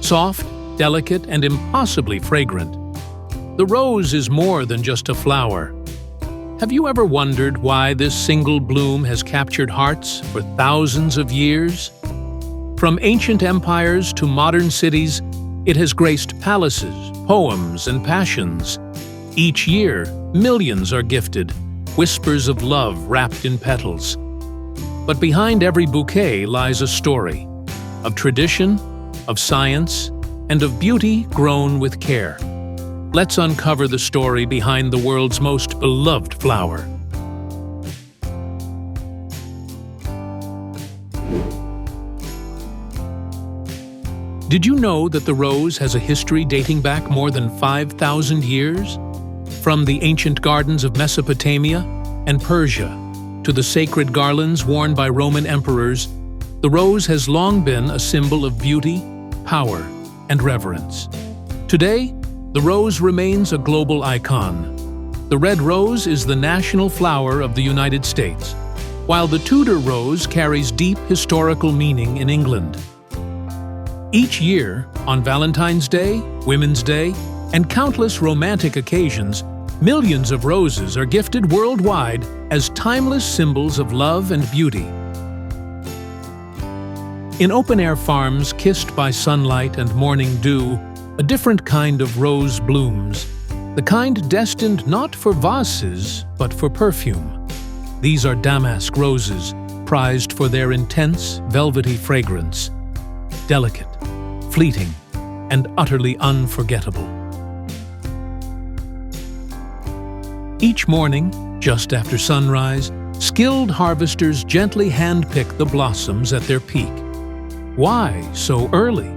Soft, delicate, and impossibly fragrant. The rose is more than just a flower. Have you ever wondered why this single bloom has captured hearts for thousands of years? From ancient empires to modern cities, it has graced palaces, poems, and passions. Each year, millions are gifted, whispers of love wrapped in petals. But behind every bouquet lies a story of tradition, of science, and of beauty grown with care. Let's uncover the story behind the world's most beloved flower. Did you know that the rose has a history dating back more than 5,000 years? From the ancient gardens of Mesopotamia and Persia to the sacred garlands worn by Roman emperors, the rose has long been a symbol of beauty, power, and reverence. Today, the rose remains a global icon. The red rose is the national flower of the United States, while the Tudor rose carries deep historical meaning in England. Each year, on Valentine's Day, Women's Day, and countless romantic occasions, millions of roses are gifted worldwide as timeless symbols of love and beauty. In open-air farms kissed by sunlight and morning dew, a different kind of rose blooms, the kind destined not for vases, but for perfume. These are damask roses, prized for their intense, velvety fragrance. Delicate, fleeting, and utterly unforgettable. Each morning, just after sunrise, skilled harvesters gently handpick the blossoms at their peak. Why so early?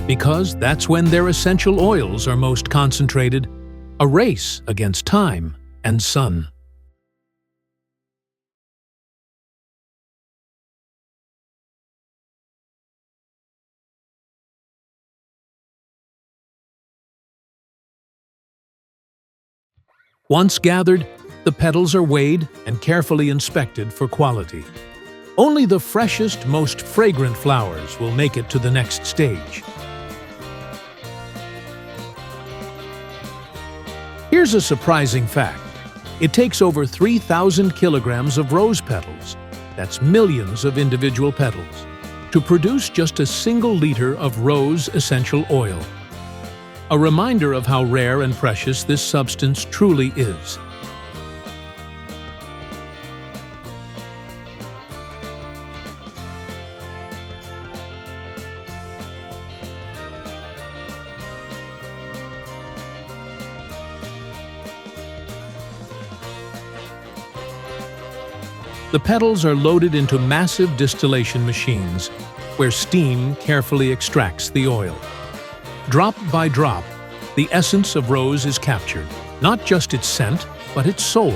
Because that's when their essential oils are most concentrated, a race against time and sun. Once gathered, the petals are weighed and carefully inspected for quality. Only the freshest, most fragrant flowers will make it to the next stage. Here's a surprising fact. It takes over 3,000 kilograms of rose petals, that's millions of individual petals, to produce just a single liter of rose essential oil. A reminder of how rare and precious this substance truly is. The petals are loaded into massive distillation machines, where steam carefully extracts the oil. Drop by drop, the essence of rose is captured, not just its scent, but its soul.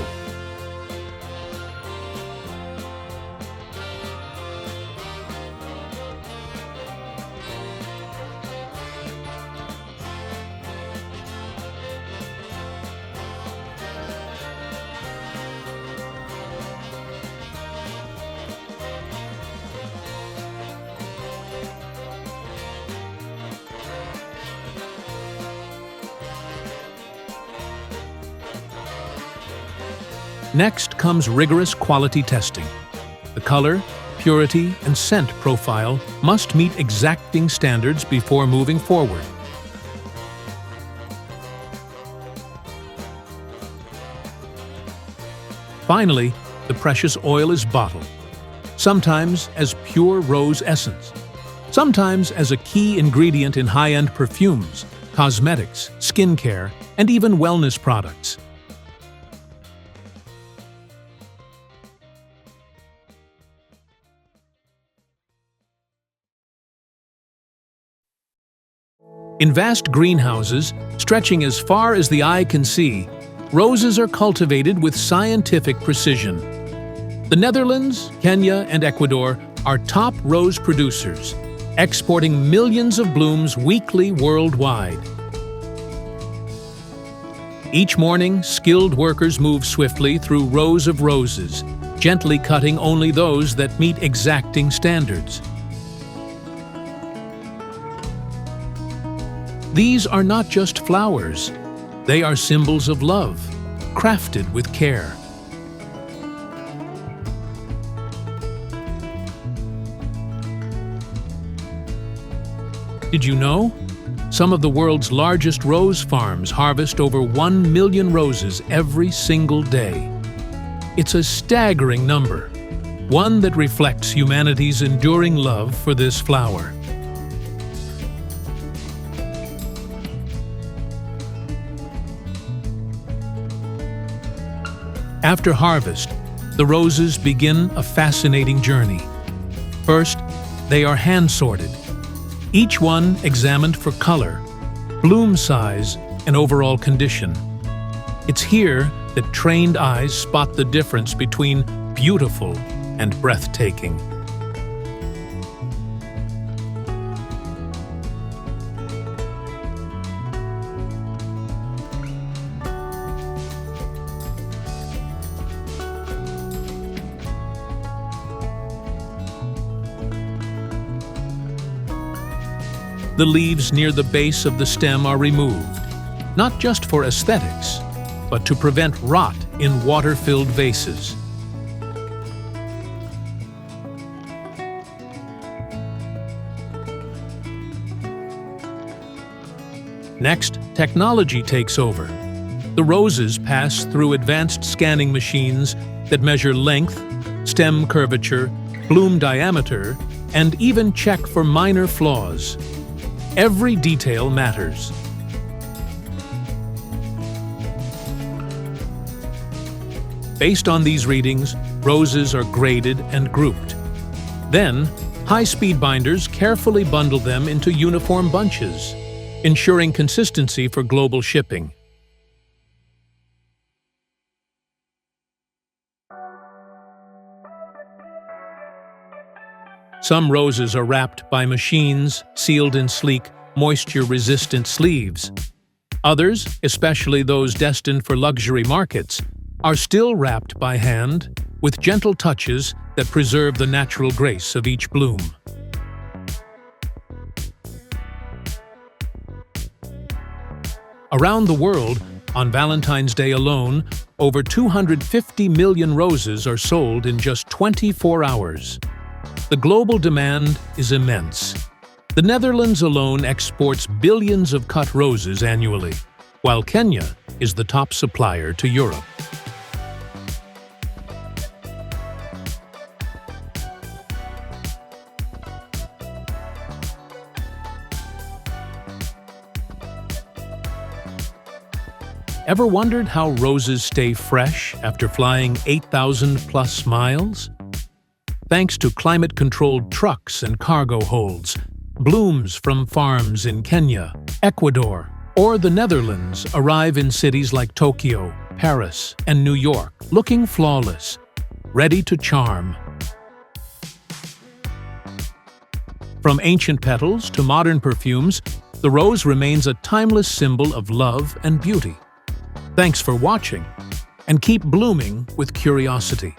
Next comes rigorous quality testing. The color, purity, and scent profile must meet exacting standards before moving forward. Finally, the precious oil is bottled, sometimes as pure rose essence, sometimes as a key ingredient in high-end perfumes, cosmetics, skincare, and even wellness products. In vast greenhouses, stretching as far as the eye can see, roses are cultivated with scientific precision. The Netherlands, Kenya, and Ecuador are top rose producers, exporting millions of blooms weekly worldwide. Each morning, skilled workers move swiftly through rows of roses, gently cutting only those that meet exacting standards. These are not just flowers. They are symbols of love, crafted with care. Did you know? Some of the world's largest rose farms harvest over 1 million roses every single day. It's a staggering number, one that reflects humanity's enduring love for this flower. After harvest, the roses begin a fascinating journey. First, they are hand-sorted, each one examined for color, bloom size, and overall condition. It's here that trained eyes spot the difference between beautiful and breathtaking. The leaves near the base of the stem are removed, not just for aesthetics, but to prevent rot in water-filled vases. Next, technology takes over. The roses pass through advanced scanning machines that measure length, stem curvature, bloom diameter, and even check for minor flaws. Every detail matters. Based on these readings, roses are graded and grouped. Then, high-speed binders carefully bundle them into uniform bunches, ensuring consistency for global shipping. Some roses are wrapped by machines, sealed in sleek, moisture-resistant sleeves. Others, especially those destined for luxury markets, are still wrapped by hand, with gentle touches that preserve the natural grace of each bloom. Around the world, on Valentine's Day alone, over 250 million roses are sold in just 24 hours. The global demand is immense. The Netherlands alone exports billions of cut roses annually, while Kenya is the top supplier to Europe. Ever wondered how roses stay fresh after flying 8,000+ miles? Thanks to climate-controlled trucks and cargo holds, blooms from farms in Kenya, Ecuador, or the Netherlands arrive in cities like Tokyo, Paris, and New York, looking flawless, ready to charm. From ancient petals to modern perfumes, the rose remains a timeless symbol of love and beauty. Thanks for watching, and keep blooming with curiosity.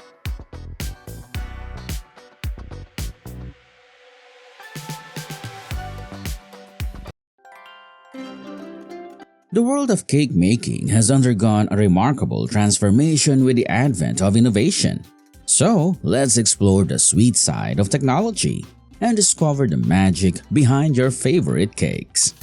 The world of cake making has undergone a remarkable transformation with the advent of innovation. So, let's explore the sweet side of technology and discover the magic behind your favorite cakes.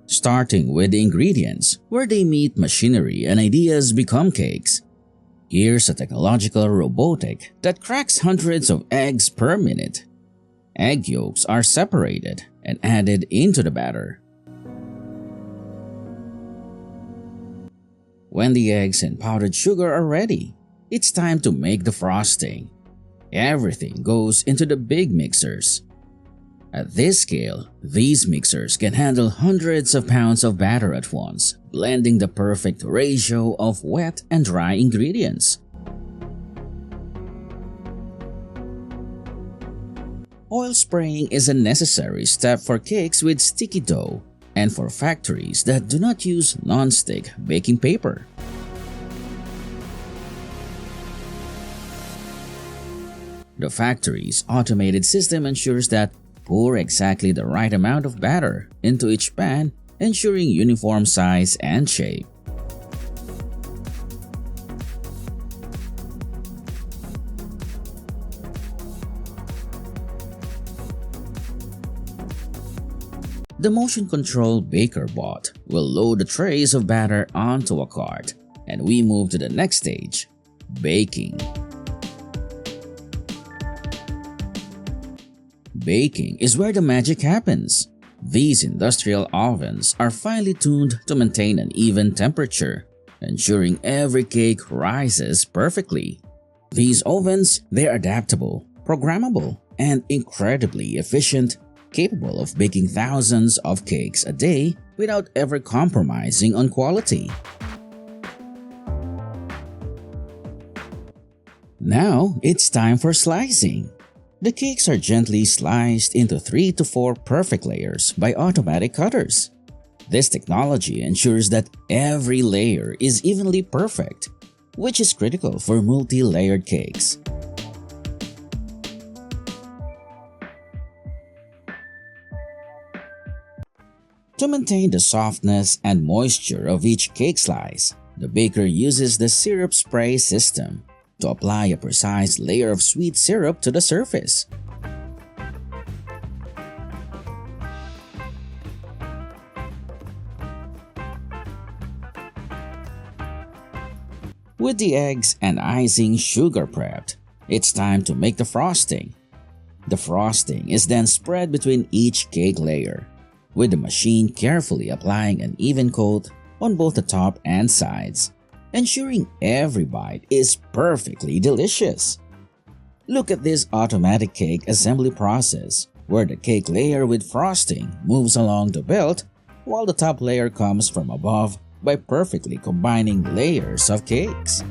Starting with the ingredients, where they meet machinery and ideas become cakes. Here's a technological robotic that cracks hundreds of eggs per minute. Egg yolks are separated and added into the batter. When the eggs and powdered sugar are ready, it's time to make the frosting. Everything goes into the big mixers. At this scale, these mixers can handle hundreds of pounds of batter at once, blending the perfect ratio of wet and dry ingredients. Oil spraying is a necessary step for cakes with sticky dough. and for factories that do not use non-stick baking paper. The factory's automated system ensures that pour exactly the right amount of batter into each pan, ensuring uniform size and shape. The motion control baker bot will load the trays of batter onto a cart, and we move to the next stage, baking. Baking is where the magic happens. These industrial ovens are finely tuned to maintain an even temperature, ensuring every cake rises perfectly. These ovens, they're adaptable, programmable, and incredibly efficient, capable of baking thousands of cakes a day without ever compromising on quality. Now, it's time for slicing. The cakes are gently sliced into 3 to 4 perfect layers by automatic cutters. This technology ensures that every layer is evenly perfect, which is critical for multi-layered cakes. To maintain the softness and moisture of each cake slice, the baker uses the syrup spray system to apply a precise layer of sweet syrup to the surface. With the eggs and icing sugar prepped, it's time to make the frosting. The frosting is then spread between each cake layer, with the machine carefully applying an even coat on both the top and sides, ensuring every bite is perfectly delicious. Look at this automatic cake assembly process, where the cake layer with frosting moves along the belt while the top layer comes from above by perfectly combining layers of cakes.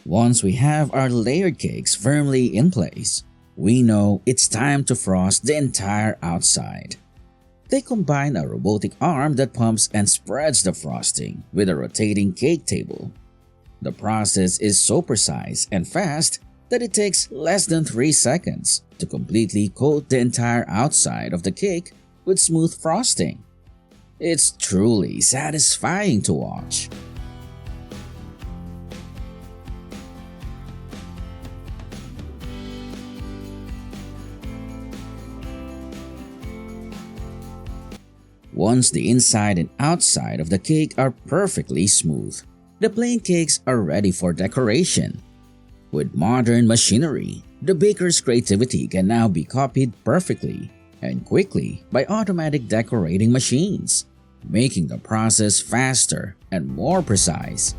Once we have our layered cakes firmly in place, we know it's time to frost the entire outside. They combine a robotic arm that pumps and spreads the frosting with a rotating cake table. The process is so precise and fast that it takes less than 3 seconds to completely coat the entire outside of the cake with smooth frosting. It's truly satisfying to watch. Once the inside and outside of the cake are perfectly smooth, the plain cakes are ready for decoration. With modern machinery, the baker's creativity can now be copied perfectly and quickly by automatic decorating machines, making the process faster and more precise.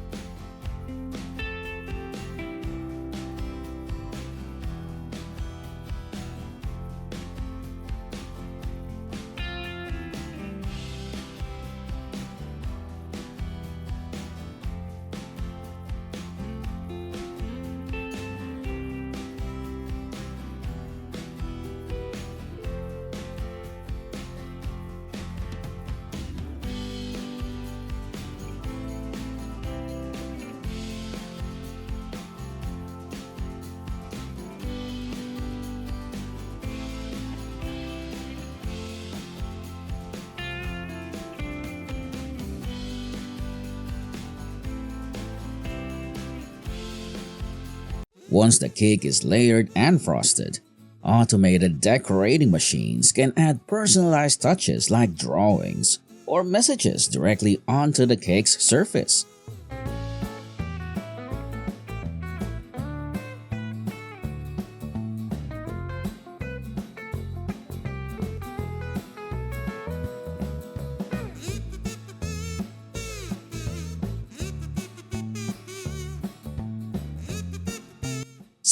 Once the cake is layered and frosted, automated decorating machines can add personalized touches like drawings or messages directly onto the cake's surface.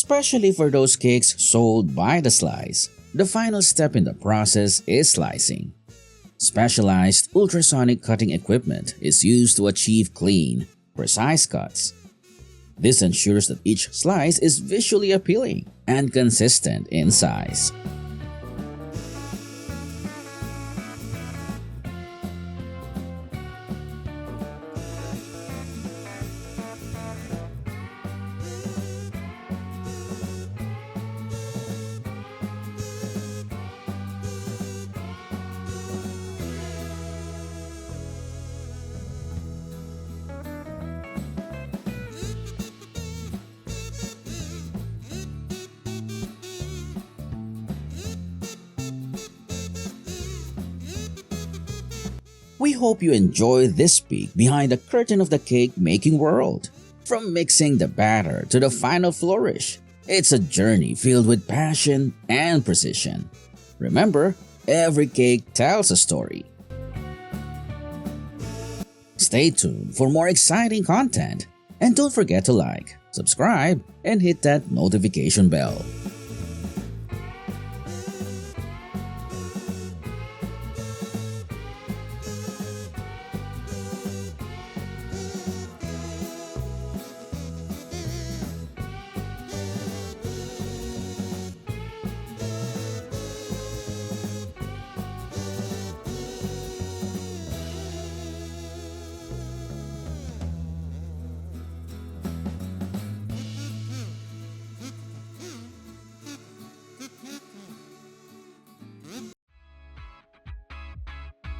especially for those cakes sold by the slice. The final step in the process is slicing. Specialized ultrasonic cutting equipment is used to achieve clean, precise cuts. This ensures that each slice is visually appealing and consistent in size. We hope you enjoy this peek behind the curtain of the cake making world. From mixing the batter to the final flourish, it's a journey filled with passion and precision. Remember, every cake tells a story. Stay tuned for more exciting content, and don't forget to like, subscribe, and hit that notification bell.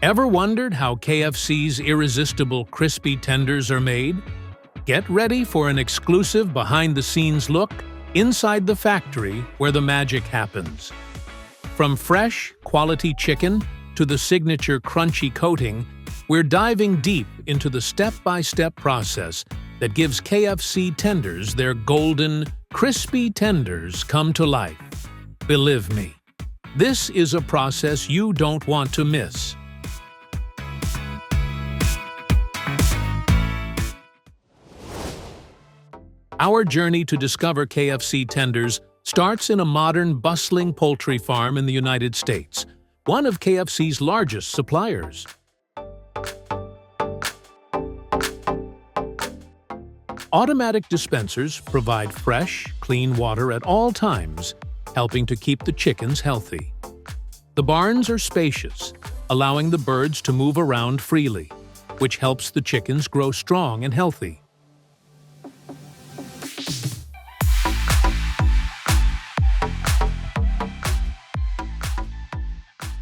Ever wondered how KFC's irresistible crispy tenders are made? Get ready for an exclusive behind-the-scenes look inside the factory where the magic happens. From fresh, quality chicken to the signature crunchy coating, we're diving deep into the step-by-step process that gives KFC tenders their golden, crispy tenders come to life. Believe me, this is a process you don't want to miss. Our journey to discover KFC tenders starts in a modern, bustling poultry farm in the United States, one of KFC's largest suppliers. Automatic dispensers provide fresh, clean water at all times, helping to keep the chickens healthy. The barns are spacious, allowing the birds to move around freely, which helps the chickens grow strong and healthy.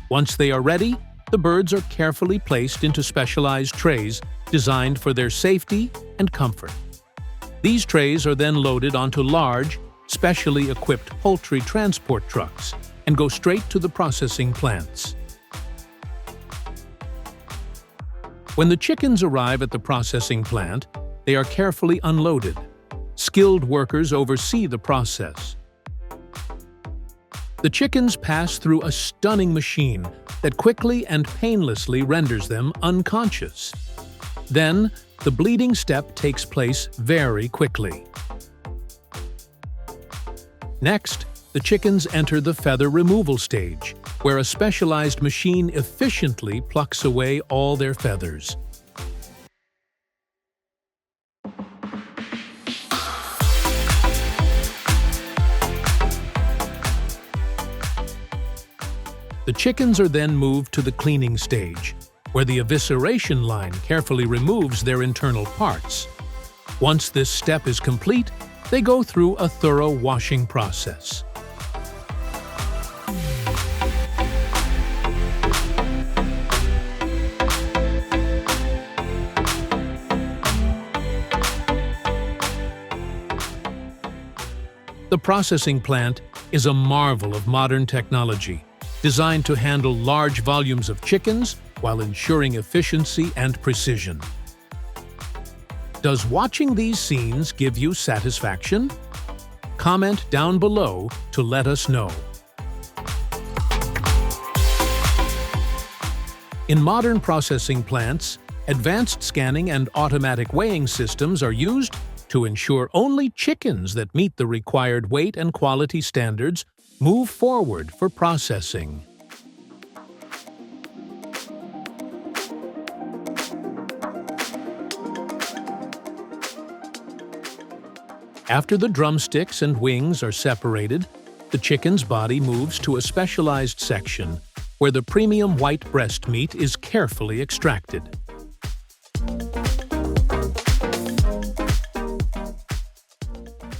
Once they are ready, the birds are carefully placed into specialized trays designed for their safety and comfort. These trays are then loaded onto large, specially equipped poultry transport trucks and go straight to the processing plants. When the chickens arrive at the processing plant, they are carefully unloaded. Skilled workers oversee the process. The chickens pass through a stunning machine that quickly and painlessly renders them unconscious. Then, the bleeding step takes place very quickly. Next, the chickens enter the feather removal stage, where a specialized machine efficiently plucks away all their feathers. The chickens are then moved to the cleaning stage, where the evisceration line carefully removes their internal parts. Once this step is complete, they go through a thorough washing process. The processing plant is a marvel of modern technology, designed to handle large volumes of chickens while ensuring efficiency and precision. Does watching these scenes give you satisfaction? Comment down below to let us know. In modern processing plants, advanced scanning and automatic weighing systems are used to ensure only chickens that meet the required weight and quality standards move forward for processing. After the drumsticks and wings are separated, the chicken's body moves to a specialized section where the premium white breast meat is carefully extracted.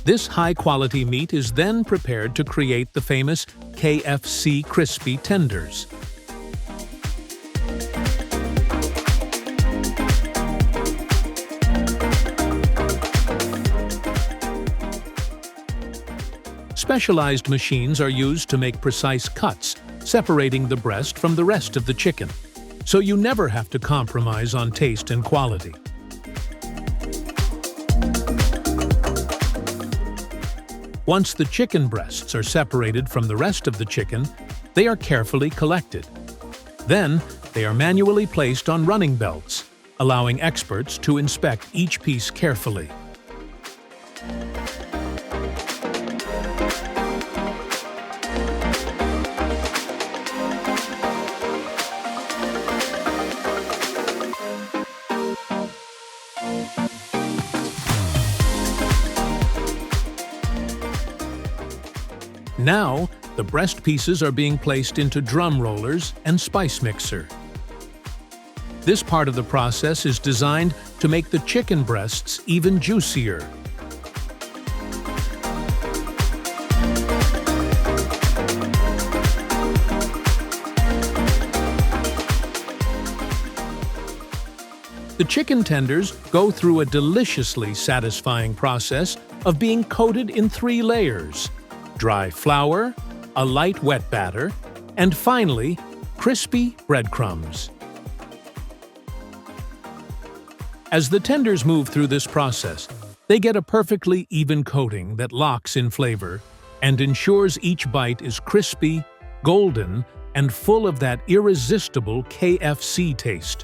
This high-quality meat is then prepared to create the famous KFC crispy tenders. Specialized machines are used to make precise cuts, separating the breast from the rest of the chicken, so you never have to compromise on taste and quality. Once the chicken breasts are separated from the rest of the chicken, they are carefully collected. Then, they are manually placed on running belts, allowing experts to inspect each piece carefully. Now, the breast pieces are being placed into drum rollers and spice mixer. This part of the process is designed to make the chicken breasts even juicier. The chicken tenders go through a deliciously satisfying process of being coated in 3 layers: dry flour, a light wet batter, and finally, crispy breadcrumbs. As the tenders move through this process, they get a perfectly even coating that locks in flavor and ensures each bite is crispy, golden, and full of that irresistible KFC taste.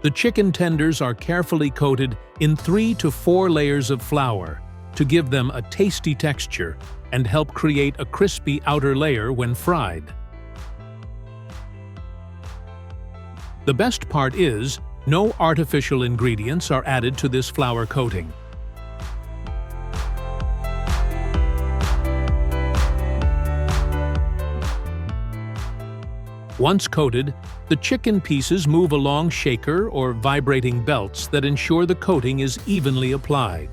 The chicken tenders are carefully coated in 3 to 4 layers of flour to give them a tasty texture and help create a crispy outer layer when fried. The best part is, no artificial ingredients are added to this flour coating. Once coated, the chicken pieces move along shaker or vibrating belts that ensure the coating is evenly applied.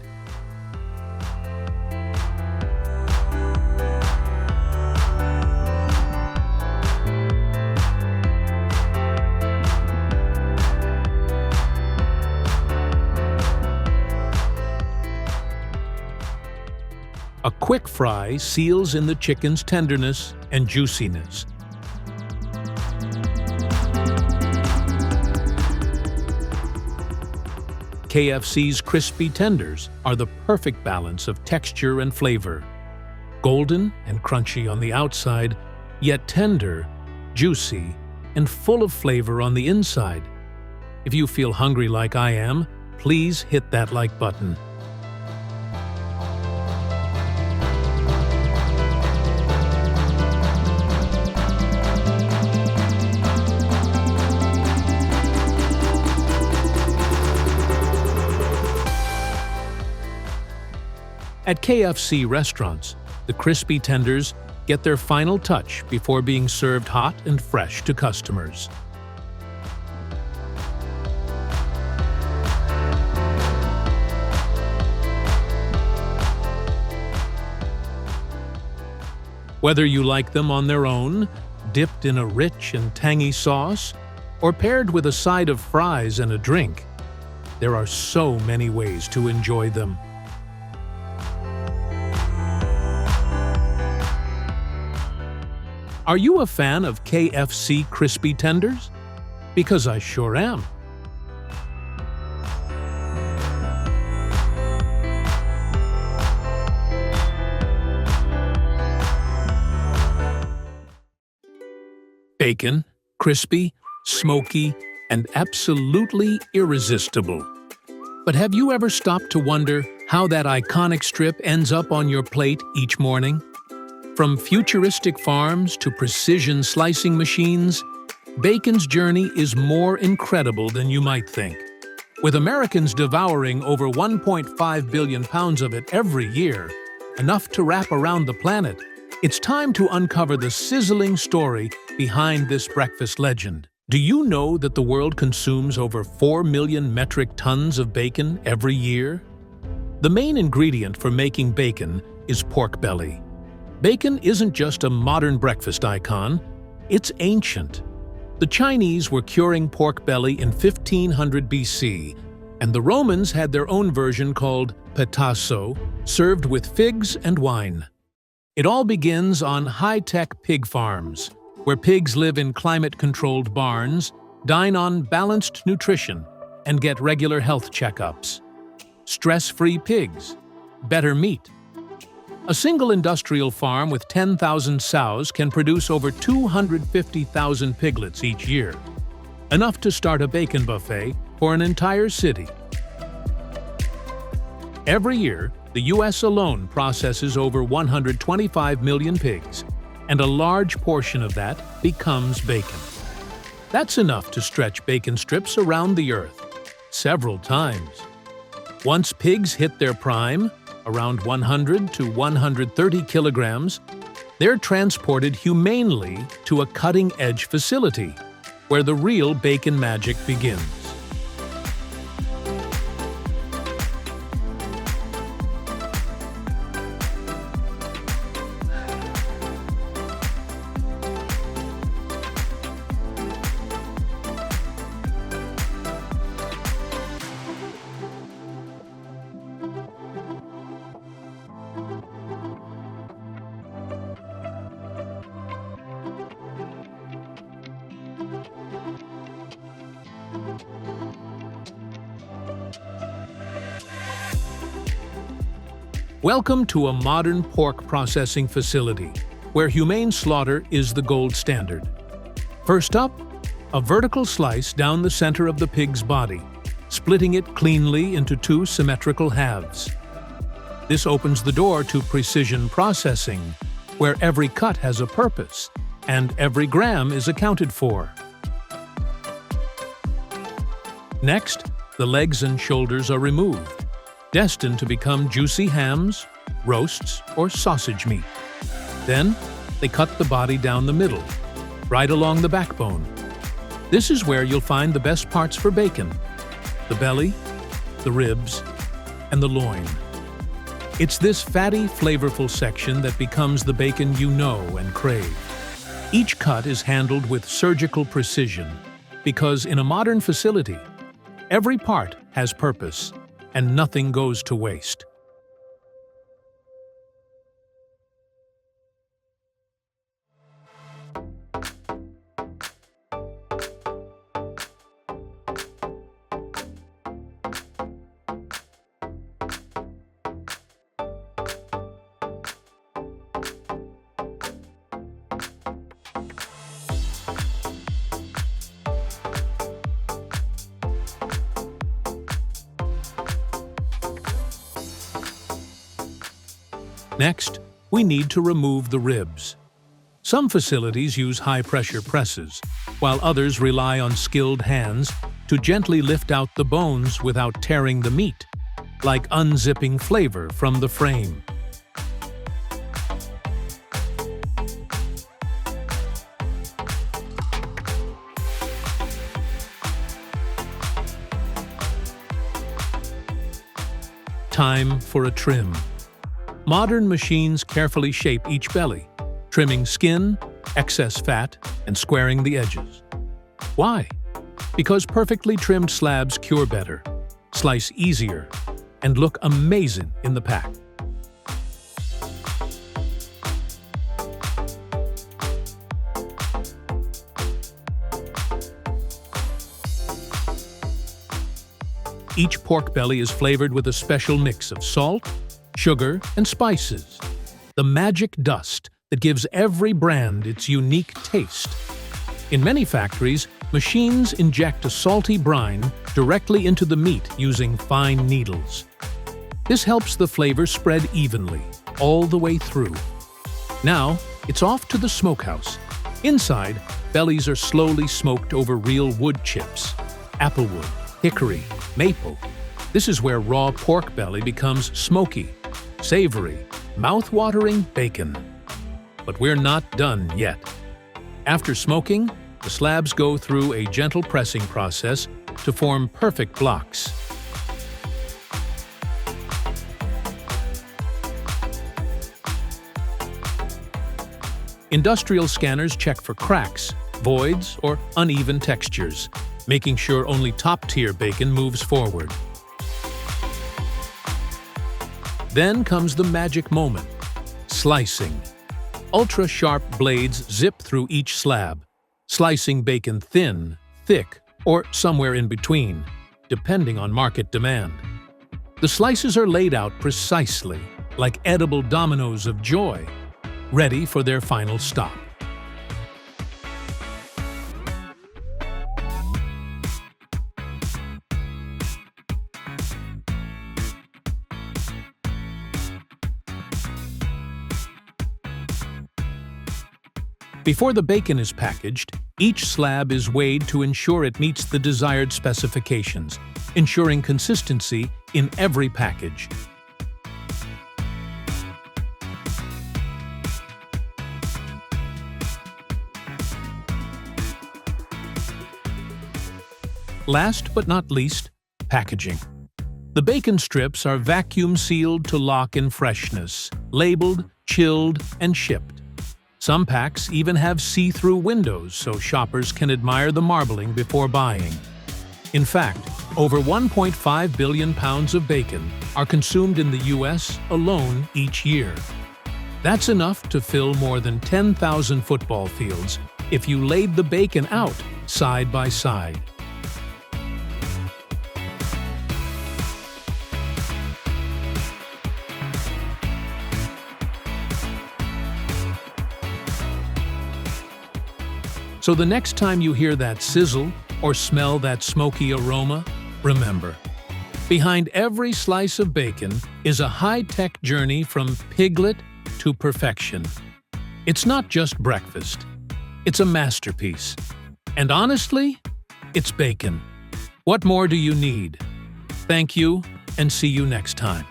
A quick fry seals in the chicken's tenderness and juiciness. KFC's crispy tenders are the perfect balance of texture and flavor. Golden and crunchy on the outside, yet tender, juicy, and full of flavor on the inside. If you feel hungry like I am, please hit that like button. At KFC restaurants, the crispy tenders get their final touch before being served hot and fresh to customers. Whether you like them on their own, dipped in a rich and tangy sauce, or paired with a side of fries and a drink, there are so many ways to enjoy them. Are you a fan of KFC crispy tenders? Because I sure am. Bacon, crispy, smoky, and absolutely irresistible. But have you ever stopped to wonder how that iconic strip ends up on your plate each morning? From futuristic farms to precision slicing machines, bacon's journey is more incredible than you might think. With Americans devouring over 1.5 billion pounds of it every year, enough to wrap around the planet, it's time to uncover the sizzling story behind this breakfast legend. Do you know that the world consumes over 4 million metric tons of bacon every year? The main ingredient for making bacon is pork belly. Bacon isn't just a modern breakfast icon, it's ancient. The Chinese were curing pork belly in 1500 BC, and the Romans had their own version called petasso, served with figs and wine. It all begins on high-tech pig farms, where pigs live in climate-controlled barns, dine on balanced nutrition, and get regular health checkups. Stress-free pigs, better meat. A single industrial farm with 10,000 sows can produce over 250,000 piglets each year, enough to start a bacon buffet for an entire city. Every year, the U.S. alone processes over 125 million pigs, and a large portion of that becomes bacon. That's enough to stretch bacon strips around the earth, several times. Once pigs hit their prime, around 100 to 130 kilograms, they're transported humanely to a cutting-edge facility, where the real bacon magic begins. Welcome to a modern pork processing facility, where humane slaughter is the gold standard. First up, a vertical slice down the center of the pig's body, splitting it cleanly into two symmetrical halves. This opens the door to precision processing, where every cut has a purpose, and every gram is accounted for. Next, the legs and shoulders are removed, destined to become juicy hams, roasts, or sausage meat. Then, they cut the body down the middle, right along the backbone. This is where you'll find the best parts for bacon: the belly, the ribs, and the loin. It's this fatty, flavorful section that becomes the bacon you know and crave. Each cut is handled with surgical precision, because in a modern facility, every part has purpose, and nothing goes to waste. Next, we need to remove the ribs. Some facilities use high-pressure presses, while others rely on skilled hands to gently lift out the bones without tearing the meat, like unzipping flavor from the frame. Time for a trim. Modern machines carefully shape each belly, trimming skin, excess fat, and squaring the edges. Why? Because perfectly trimmed slabs cure better, slice easier, and look amazing in the pack. Each pork belly is flavored with a special mix of salt, sugar, and spices, the magic dust that gives every brand its unique taste. In many factories, Machines inject a salty brine directly into the meat using fine needles. This helps the flavor spread evenly, all the way through. Now, it's off to the smokehouse. Inside, bellies are slowly smoked over real wood chips. Applewood, hickory, maple. This is where raw pork belly becomes smoky, savory, mouth-watering bacon. But we're not done yet. After smoking, the slabs go through a gentle pressing process to form perfect blocks. Industrial scanners check for cracks, voids, or uneven textures, making sure only top-tier bacon moves forward. Then comes the magic moment: slicing. Ultra-sharp blades zip through each slab, slicing bacon thin, thick, or somewhere in between, depending on market demand. The slices are laid out precisely, like edible dominoes of joy, ready for their final stop. Before the bacon is packaged, each slab is weighed to ensure it meets the desired specifications, ensuring consistency in every package. Last but not least, packaging. The bacon strips are vacuum sealed to lock in freshness, labeled, chilled, and shipped. Some packs even have see-through windows so shoppers can admire the marbling before buying. In fact, over 1.5 billion pounds of bacon are consumed in the US alone each year. That's enough to fill more than 10,000 football fields if you laid the bacon out side by side. So the next time you hear that sizzle or smell that smoky aroma, remember, behind every slice of bacon is a high-tech journey from piglet to perfection. It's not just breakfast. It's a masterpiece. And honestly, it's bacon. What more do you need? Thank you, and see you next time.